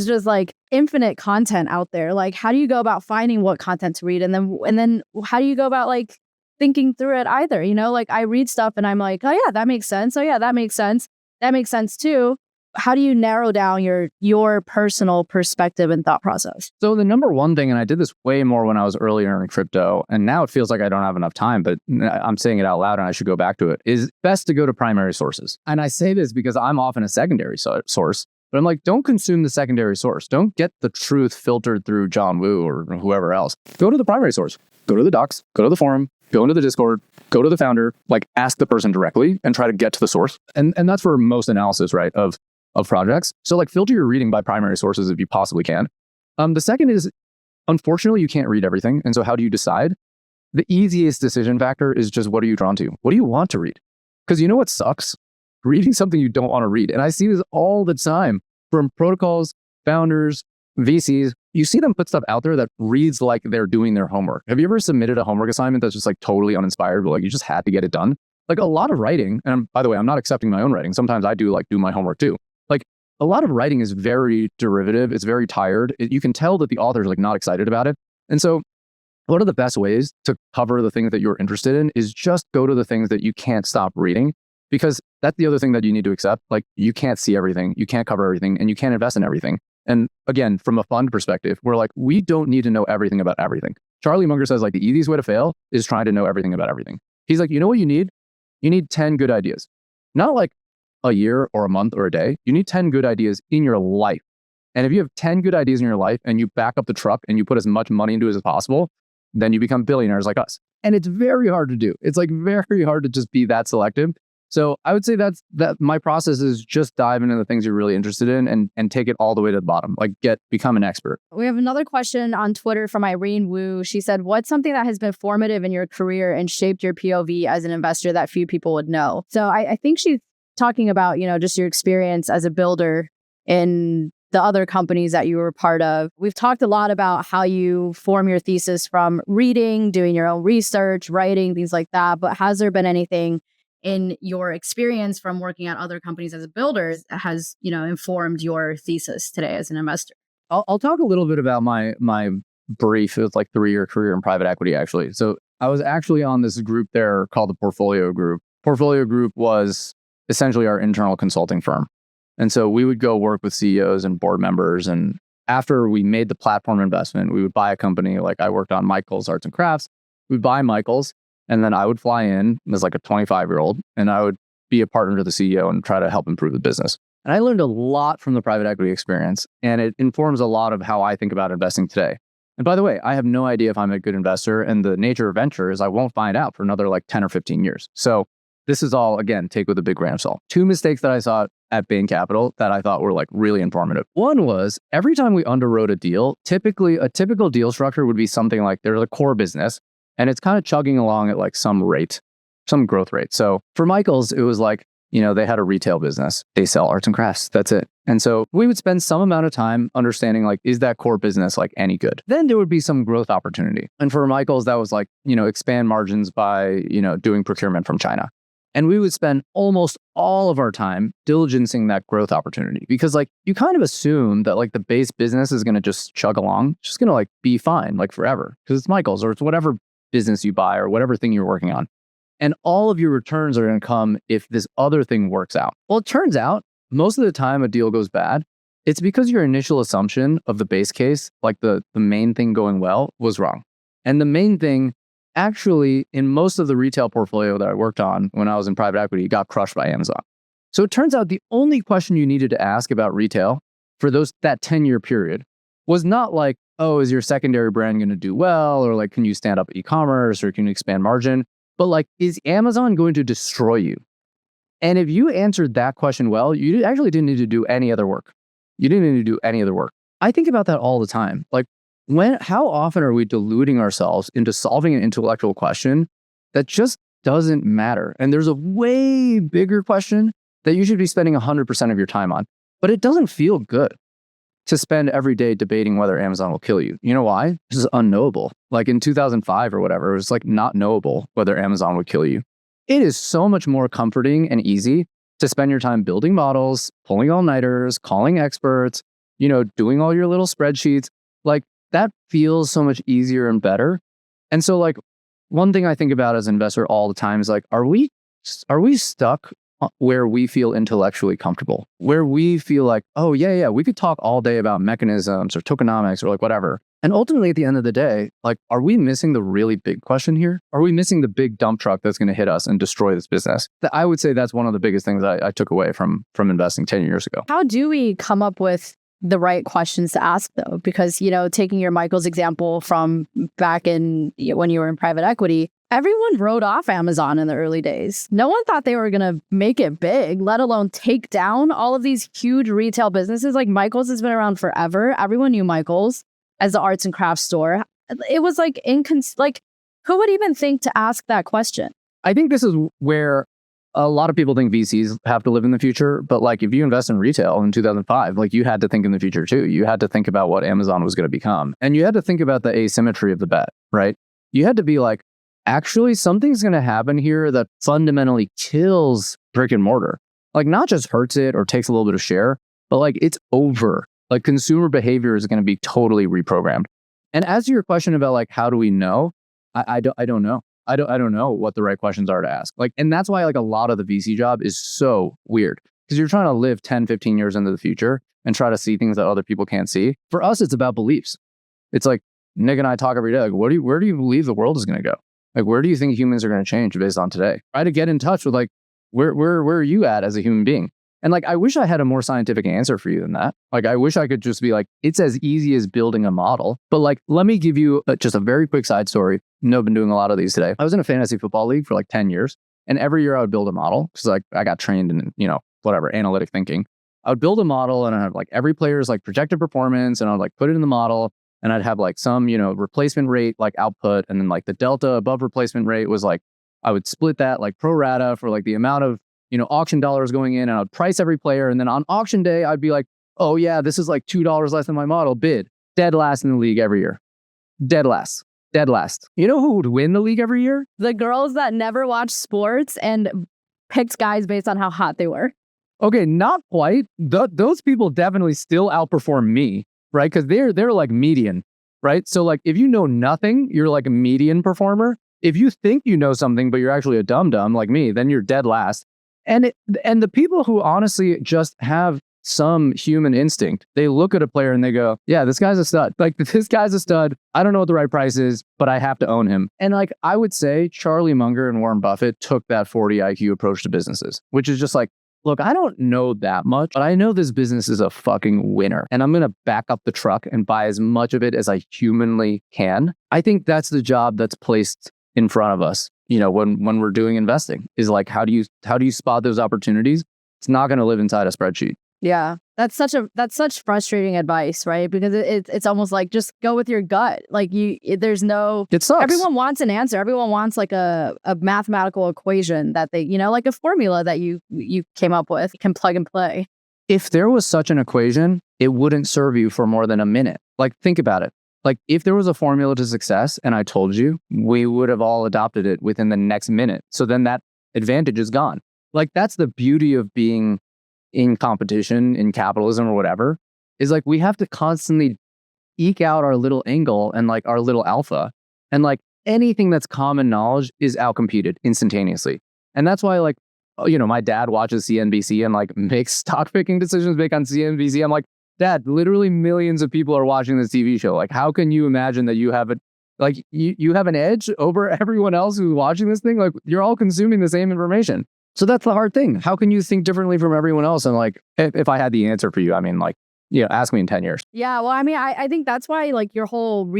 just like infinite content out there. Like, how do you go about finding what content to read? And then how do you go about like thinking through it either? You know, like I read stuff and I'm like, oh yeah, that makes sense. Oh yeah, that makes sense. That makes sense too. How do you narrow down your personal perspective and thought process? So the number one thing, and I did this way more when I was earlier in crypto, and now it feels like I don't have enough time, but I'm saying it out loud and I should go back to it, is best to go to primary sources. And I say this because I'm often a secondary source, but I'm like, don't consume the secondary source. Don't get the truth filtered through Jon Wu or whoever else. Go to the primary source. Go to the docs, go to the forum, go into the Discord, go to the founder, like ask the person directly and try to get to the source. And that's for most analysis, right, of projects. So like filter your reading by primary sources if you possibly can. The second is, unfortunately, you can't read everything. And so how do you decide? The easiest decision factor is just, what are you drawn to? What do you want to read? Because you know what sucks? Reading something you don't want to read. And I see this all the time from protocols, founders, VCs. You see them put stuff out there that reads like they're doing their homework. Have you ever submitted a homework assignment that's just like totally uninspired, but like you just had to get it done? Like a lot of writing, and by the way, I'm not accepting my own writing. Sometimes I do my homework too. Like a lot of writing is very derivative. It's very tired. You can tell that the author's like not excited about it. And so one of the best ways to cover the things that you're interested in is just go to the things that you can't stop reading, because that's the other thing that you need to accept. Like you can't see everything, you can't cover everything, and you can't invest in everything. And again, from a fund perspective, we're like, we don't need to know everything about everything. Charlie Munger says like the easiest way to fail is trying to know everything about everything. He's like, you know what you need? You need 10 good ideas. Not like a year or a month or a day. You need 10 good ideas in your life. And if you have 10 good ideas in your life and you back up the truck and you put as much money into it as possible, then you become billionaires like us. And it's very hard to do. It's like very hard to just be that selective. So I would say that my process is just dive into the things you're really interested in and take it all the way to the bottom, like become an expert. We have another question on Twitter from Irene Wu. She said, what's something that has been formative in your career and shaped your POV as an investor that few people would know? So I think she's talking about, just your experience as a builder in the other companies that you were part of. We've talked a lot about how you form your thesis from reading, doing your own research, writing, things like that. But has there been anything in your experience from working at other companies as a builder that has, informed your thesis today as an investor? I'll talk a little bit about my brief. It was like 3-year career in private equity, actually. So I was actually on this group there called the Portfolio Group. Portfolio Group was essentially our internal consulting firm. And so we would go work with CEOs and board members. And after we made the platform investment, we would buy a company. Like I worked on Michael's Arts and Crafts. We'd buy Michael's. And then I would fly in as like a 25-year-old and I would be a partner to the CEO and try to help improve the business. And I learned a lot from the private equity experience, and it informs a lot of how I think about investing today. And by the way, I have no idea if I'm a good investor, and the nature of venture is I won't find out for another like 10 or 15 years. So this is all, again, take with a big grain of salt. 2 mistakes that I saw at Bain Capital that I thought were like really informative. One was every time we underwrote a deal, typically a typical deal structure would be something like there's a core business, and it's kind of chugging along at like some rate, some growth rate. So for Michael's, it was like, they had a retail business. They sell arts and crafts. That's it. And so we would spend some amount of time understanding like, is that core business like any good? Then there would be some growth opportunity. And for Michael's, that was like, expand margins by, doing procurement from China. And we would spend almost all of our time diligencing that growth opportunity, because like you kind of assume that like the base business is going to just chug along, just going to like be fine, like forever, because it's Michael's or it's whatever business you buy or whatever thing you're working on. And all of your returns are going to come if this other thing works out. Well, it turns out most of the time a deal goes bad, it's because your initial assumption of the base case, like the main thing going well, was wrong. And the main thing actually in most of the retail portfolio that I worked on when I was in private equity got crushed by Amazon. So it turns out the only question you needed to ask about retail for that 10-year period was not like, oh, is your secondary brand going to do well? Or like, can you stand up e-commerce or can you expand margin? But like, is Amazon going to destroy you? And if you answered that question well, you actually didn't need to do any other work. You didn't need to do any other work. I think about that all the time. Like, how often are we deluding ourselves into solving an intellectual question that just doesn't matter? And there's a way bigger question that you should be spending 100% of your time on, but it doesn't feel good to spend every day debating whether Amazon will kill you. You know why? This is unknowable. Like in 2005 or whatever, it was like not knowable whether Amazon would kill you. It is so much more comforting and easy to spend your time building models, pulling all-nighters, calling experts, doing all your little spreadsheets. Like that feels so much easier and better. And so like one thing I think about as an investor all the time is like, are we stuck where we feel intellectually comfortable, where we feel like, oh yeah, we could talk all day about mechanisms or tokenomics or like whatever. And ultimately at the end of the day, like, are we missing the really big question here? Are we missing the big dump truck that's going to hit us and destroy this business? I would say that's one of the biggest things I took away from investing 10 years ago. How do we come up with the right questions to ask though, because, taking your Michael's example from back in when you were in private equity, everyone wrote off Amazon in the early days. No one thought they were going to make it big, let alone take down all of these huge retail businesses. Like Michael's has been around forever. Everyone knew Michael's as the arts and crafts store. It was like, who would even think to ask that question? I think this is where a lot of people think VCs have to live in the future, but like if you invest in retail in 2005, like you had to think in the future too. You had to think about what Amazon was going to become. And you had to think about the asymmetry of the bet, right? You had to be like, actually, something's going to happen here that fundamentally kills brick and mortar. Like not just hurts it or takes a little bit of share, but like it's over. Like consumer behavior is going to be totally reprogrammed. And as to your question about like, how do we know? I don't know. I don't know what the right questions are to ask. Like, and that's why like a lot of the VC job is so weird because you're trying to live 10, 15 years into the future and try to see things that other people can't see. For us, it's about beliefs. It's like Nick and I talk every day. Like, where do you believe the world is going to go? Like, where do you think humans are going to change based on today? Try to get in touch with like, where are you at as a human being? And like, I wish I had a more scientific answer for you than that. Like, I wish I could just be like, it's as easy as building a model. But like, let me give you just a very quick side story. I've been doing a lot of these today. I was in a fantasy football league for like 10 years. And every year I would build a model because like I got trained in, analytic thinking. I would build a model and I'd have like every player's like projected performance and I'd like put it in the model and I'd have like some, replacement rate like output. And then like the delta above replacement rate was like, I would split that like pro rata for like the amount of auction dollars going in, and I'd price every player. And then on auction day, I'd be like, oh yeah, this is like $2 less than my model. Bid. Dead last in the league every year. Dead last. You know who would win the league every year? The girls that never watched sports and picked guys based on how hot they were. Okay, not quite. Those people definitely still outperform me, right? Because they're like median, right? So like if you know nothing, you're like a median performer. If you think you know something, but you're actually a dum-dum like me, then you're dead last. And the people who honestly just have some human instinct, they look at a player and they go, yeah, this guy's a stud. Like this guy's a stud. I don't know what the right price is, but I have to own him. And like, I would say Charlie Munger and Warren Buffett took that 40 IQ approach to businesses, which is just like, look, I don't know that much, but I know this business is a fucking winner and I'm going to back up the truck and buy as much of it as I humanly can. I think that's the job that's placed in front of us. When we're doing investing is like, how do you spot those opportunities? It's not going to live inside a spreadsheet. Yeah, that's such frustrating advice, right? Because it's almost like just go with your gut. Like there's no. It sucks. Everyone wants an answer. Everyone wants like a mathematical equation that they like a formula that you came up with, you can plug and play. If there was such an equation, it wouldn't serve you for more than a minute. Like think about it. Like if there was a formula to success and I told you, we would have all adopted it within the next minute. So then that advantage is gone. Like that's the beauty of being in competition in capitalism or whatever, is like we have to constantly eke out our little angle and like our little alpha. And like anything that's common knowledge is outcompeted instantaneously. And that's why like, my dad watches CNBC and like makes stock picking decisions based on CNBC. I'm like, Dad, literally millions of people are watching this TV show. Like, how can you imagine that you have you have an edge over everyone else who's watching this thing? Like, you're all consuming the same information. So that's the hard thing. How can you think differently from everyone else? And like, if I had the answer for you, I mean, like, ask me in 10 years. Yeah, well, I mean, I think that's why like your whole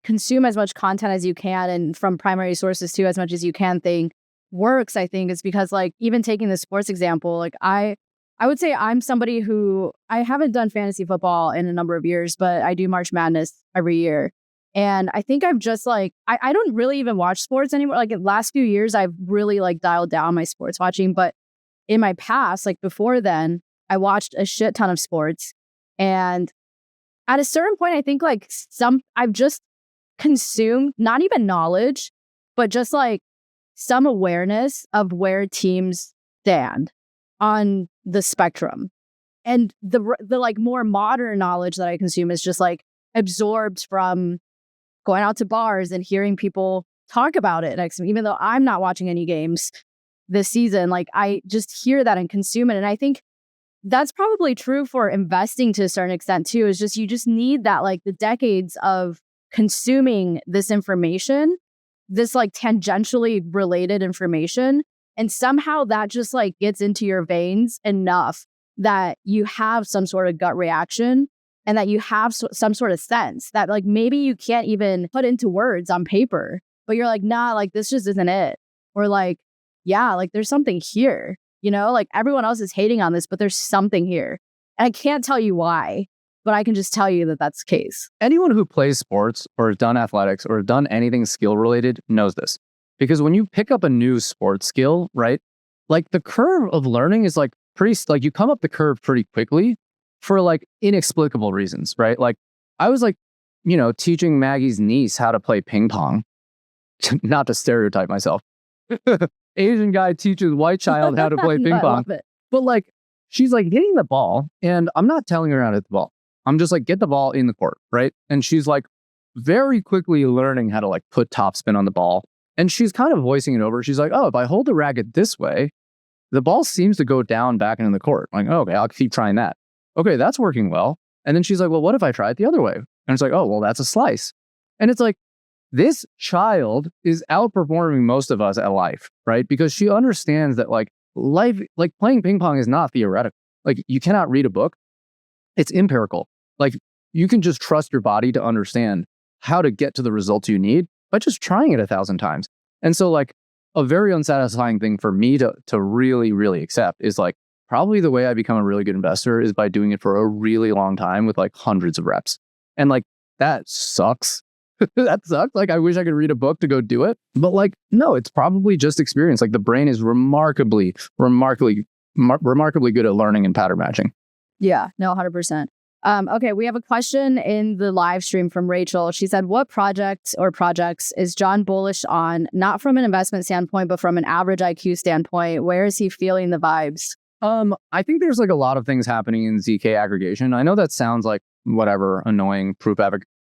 consume as much content as you can and from primary sources too, as much as you can thing works, I think, is because like even taking the sports example, like I would say I'm somebody who I haven't done fantasy football in a number of years, but I do March Madness every year. And I think I've just like, I don't really even watch sports anymore. Like in the last few years, I've really like dialed down my sports watching. But in my past, like before then, I watched a shit ton of sports. And at a certain point, I think like I've just consumed not even knowledge, but just like some awareness of where teams stand on the spectrum. And the like more modern knowledge that I consume is just like absorbed from going out to bars and hearing people talk about it next to me. Even though I'm not watching any games this season, like I just hear that and consume it. And I think that's probably true for investing to a certain extent too, is just you just need that like the decades of consuming this information, this like tangentially related information. And somehow that just like gets into your veins enough that you have some sort of gut reaction and that you have some sort of sense that like maybe you can't even put into words on paper, but you're like, nah, like this just isn't it. Or like, yeah, like there's something here, you know, like everyone else is hating on this, but there's something here. And I can't tell you why, but I can just tell you that that's the case. Anyone who plays sports or has done athletics or has done anything skill related knows this. Because when you pick up a new sports skill, right, like the curve of learning is like like you come up the curve pretty quickly for like inexplicable reasons, right? Like I was like, you know, teaching Maggie's niece how to play ping pong, not to stereotype myself. Asian guy teaches white child how to play ping pong. But like, she's like hitting the ball and I'm not telling her how to hit the ball. I'm just like, get the ball in the court, right? And she's like very quickly learning how to like put topspin on the ball. And she's kind of voicing it over. She's like, oh, if I hold the racket this way, the ball seems to go down back into the court. I'm like, oh, okay, I'll keep trying that. Okay, that's working well. And then she's like, well, what if I try it the other way? And it's like, oh, well, that's a slice. And it's like, this child is outperforming most of us at life, right? Because she understands that like life, like playing ping pong is not theoretical. Like you cannot read a book. It's empirical. Like you can just trust your body to understand how to get to the results you need by just trying it 1,000 times. And so like a very unsatisfying thing for me to really, really accept is like probably the way I become a really good investor is by doing it for a really long time with like hundreds of reps. And like that sucks. That sucks. Like I wish I could read a book to go do it. But like, no, it's probably just experience. Like the brain is remarkably good at learning and pattern matching. Yeah, no, 100%. Okay, we have a question in the live stream from Rachel. She said, what project or projects is Jon bullish on, not from an investment standpoint, but from an average IQ standpoint? Where is he feeling the vibes? I think there's like a lot of things happening in ZK aggregation. I know that sounds like whatever, annoying proof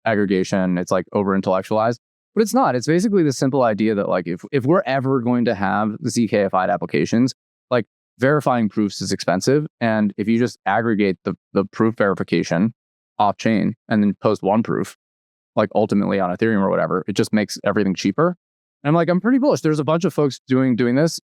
aggregation. It's like over intellectualized, but it's not. It's basically the simple idea that like if we're ever going to have ZK-ified applications, like verifying proofs is expensive. And if you just aggregate the proof verification off chain and then post one proof, like ultimately on Ethereum or whatever, it just makes everything cheaper. And I'm like, I'm pretty bullish. There's a bunch of folks doing this.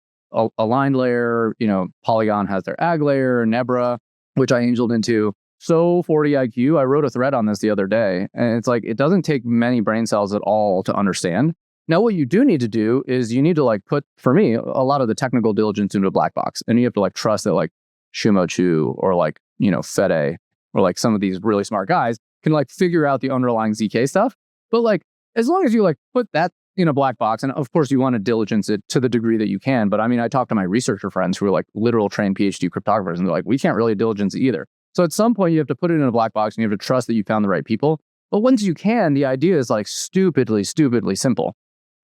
Aligned layer, you know, Polygon has their ag layer, Nebra, which I angeled into. So 40 IQ, I wrote a thread on this the other day. And it's like, it doesn't take many brain cells at all to understand. Now, what you do need to do is you need to like put, for me, a lot of the technical diligence into a black box. And you have to like trust that like Shimo Chu or like, you know, Fede or like some of these really smart guys can like figure out the underlying ZK stuff. But like, as long as you like put that in a black box, and of course you want to diligence it to the degree that you can. But I mean, I talk to my researcher friends who are like literal trained PhD cryptographers and they're like, we can't really diligence it either. So at some point you have to put it in a black box and you have to trust that you found the right people. But once you can, the idea is like stupidly simple.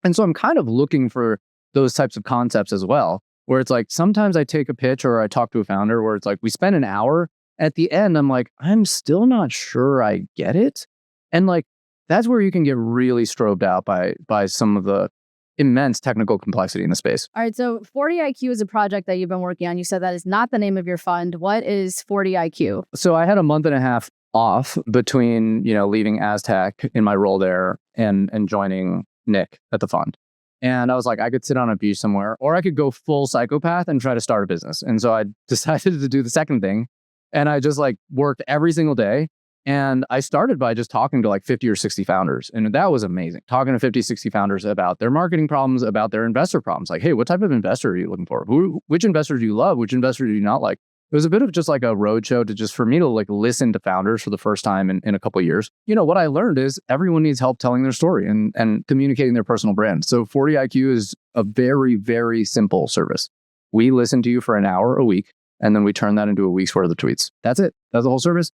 And so I'm kind of looking for those types of concepts as well, where it's like, sometimes I take a pitch or I talk to a founder where it's like, we spend an hour. At the end, I'm like, I'm still not sure I get it. And like, that's where you can get really strobed out by some of the immense technical complexity in the space. All right, so 40 IQ is a project that you've been working on. You said that is not the name of your fund. What is 40 IQ? So I had a month and a half off between, you know, leaving Aztec in my role there and joining Nick at the fund. And I was like, I could sit on a beach somewhere, or I could go full psychopath and try to start a business. And so I decided to do the second thing. And I just like worked every single day. And I started by just talking to like 50 or 60 founders. And that was amazing. Talking to 50, 60 founders about their marketing problems, about their investor problems. Like, hey, what type of investor are you looking for? Which investor do you love? Which investor do you not like? It was a bit of just like a roadshow to just for me to like listen to founders for the first time in a couple of years. You know, what I learned is everyone needs help telling their story and communicating their personal brand. So 40 IQ is a very, very simple service. We listen to you for an hour a week, and then we turn that into a week's worth of tweets. That's it. That's the whole service.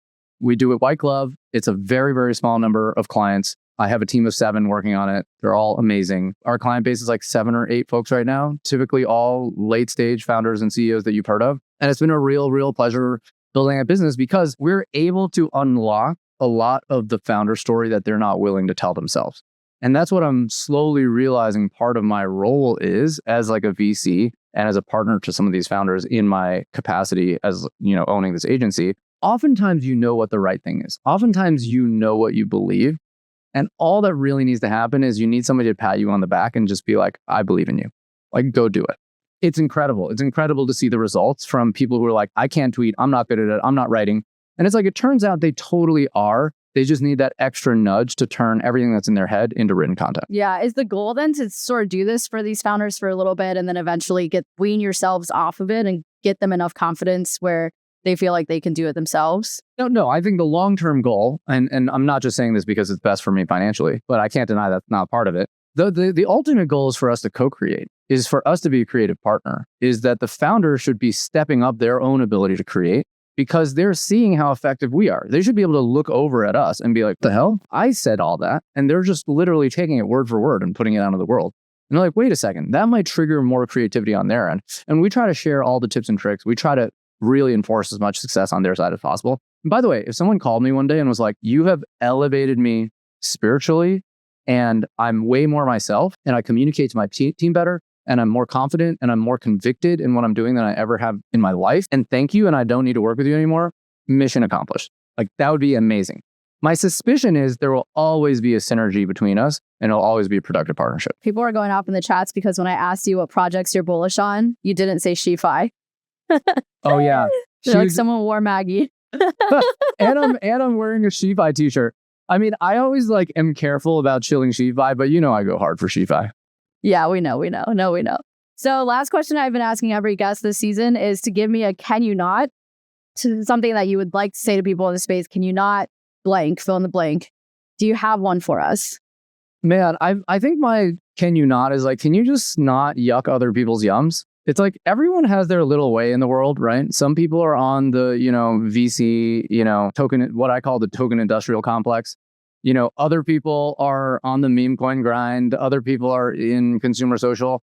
We do it white glove. It's a very, very small number of clients. I have a team of 7 working on it. They're all amazing. Our client base is like 7 or 8 folks right now, typically all late stage founders and CEOs that you've heard of. And it's been a real pleasure building a business because we're able to unlock a lot of the founder story that they're not willing to tell themselves. And that's what I'm slowly realizing part of my role is as like a VC and as a partner to some of these founders in my capacity as, you know, owning this agency. Oftentimes you know what the right thing is. Oftentimes you know what you believe. And all that really needs to happen is you need somebody to pat you on the back and just be like, I believe in you. Like, go do it. It's incredible. It's incredible to see the results from people who are like, I can't tweet. I'm not good at it. I'm not writing. And it's like, it turns out they totally are. They just need that extra nudge to turn everything that's in their head into written content. Yeah. Is the goal then to sort of do this for these founders for a little bit and then eventually wean yourselves off of it and get them enough confidence where they feel like they can do it themselves? No. I think the long-term goal, and I'm not just saying this because it's best for me financially, but I can't deny that's not part of it. The ultimate goal is for us to co-create, is for us to be a creative partner, is that the founder should be stepping up their own ability to create because they're seeing how effective we are. They should be able to look over at us and be like, the hell? I said all that. And they're just literally taking it word for word and putting it out into the world. And they're like, wait a second, that might trigger more creativity on their end. And we try to share all the tips and tricks. We try to really enforce as much success on their side as possible. And by the way, if someone called me one day and was like, you have elevated me spiritually and I'm way more myself and I communicate to my team better and I'm more confident and I'm more convicted in what I'm doing than I ever have in my life. And thank you. And I don't need to work with you anymore. Mission accomplished. Like, that would be amazing. My suspicion is there will always be a synergy between us and it'll always be a productive partnership. People are going off in the chats because when I asked you what projects you're bullish on, you didn't say SheFi. Oh, yeah. Like someone wore Maggie. and I'm wearing a SheFi t-shirt. I mean, I always am careful about chilling SheFi, but I go hard for SheFi. Yeah, we know. No, we know. So last question I've been asking every guest this season is to give me a can you not to something that you would like to say to people in the space. Can you not blank, fill in the blank? Do you have one for us? Man, I think my can you not is can you just not yuck other people's yums? It's like everyone has their little way in the world, right? Some people are on the, VC, token, what I call the token industrial complex. Other people are on the meme coin grind. Other people are in consumer social.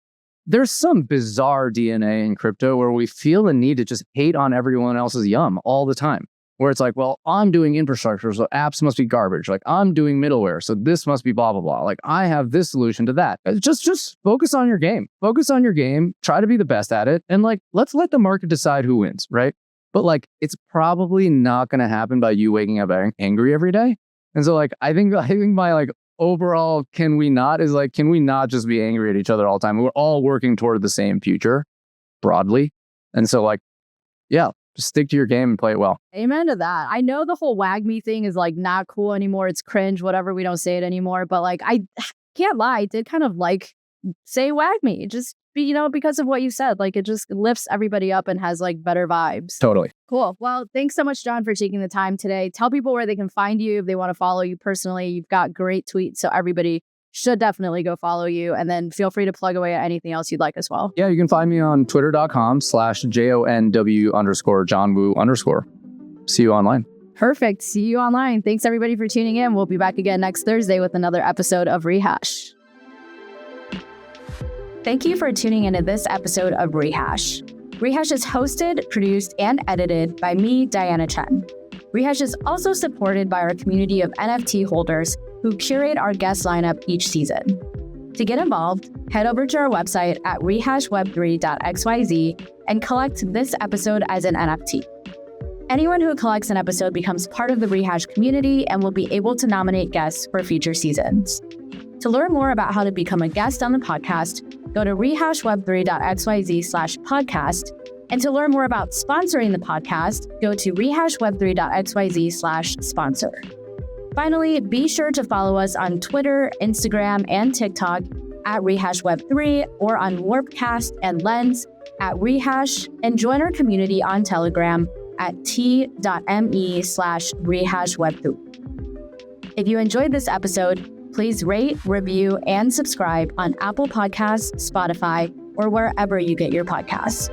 There's some bizarre DNA in crypto where we feel the need to just hate on everyone else's yum all the time. Where it's like, well, I'm doing infrastructure, so apps must be garbage. I'm doing middleware, so this must be blah, blah, blah. I have this solution to that. Just focus on your game. Focus on your game. Try to be the best at it. And let's let the market decide who wins, right? But it's probably not going to happen by you waking up angry every day. And so I think my overall can we not is can we not just be angry at each other all the time? We're all working toward the same future broadly. And so yeah. Just stick to your game and play it well. Amen to that. I know the whole wag me thing is not cool anymore. It's cringe, whatever. We don't say it anymore. But I can't lie. I did kind of say wag me. Just because of what you said. It just lifts everybody up and has better vibes. Totally. Cool. Well, thanks so much, Jon, for taking the time today. Tell people where they can find you if they want to follow you personally. You've got great tweets, so everybody should definitely go follow you. And then feel free to plug away at anything else you'd like as well. Yeah, you can find me on twitter.com/JONW_Jon Wu_. See you online. Perfect. See you online. Thanks everybody for tuning in. We'll be back again next Thursday with another episode of Rehash. Thank you for tuning into this episode of Rehash. Rehash is hosted, produced, and edited by me, Diana Chen. Rehash is also supported by our community of NFT holders who curate our guest lineup each season. To get involved, head over to our website at rehashweb3.xyz and collect this episode as an NFT. Anyone who collects an episode becomes part of the Rehash community and will be able to nominate guests for future seasons. To learn more about how to become a guest on the podcast, go to rehashweb3.xyz/podcast. And to learn more about sponsoring the podcast, go to rehashweb3.xyz/sponsor. Finally, be sure to follow us on Twitter, Instagram, and TikTok at RehashWeb3 or on Warpcast and Lens at Rehash, and join our community on Telegram at t.me/RehashWeb3. If you enjoyed this episode, please rate, review, and subscribe on Apple Podcasts, Spotify, or wherever you get your podcasts.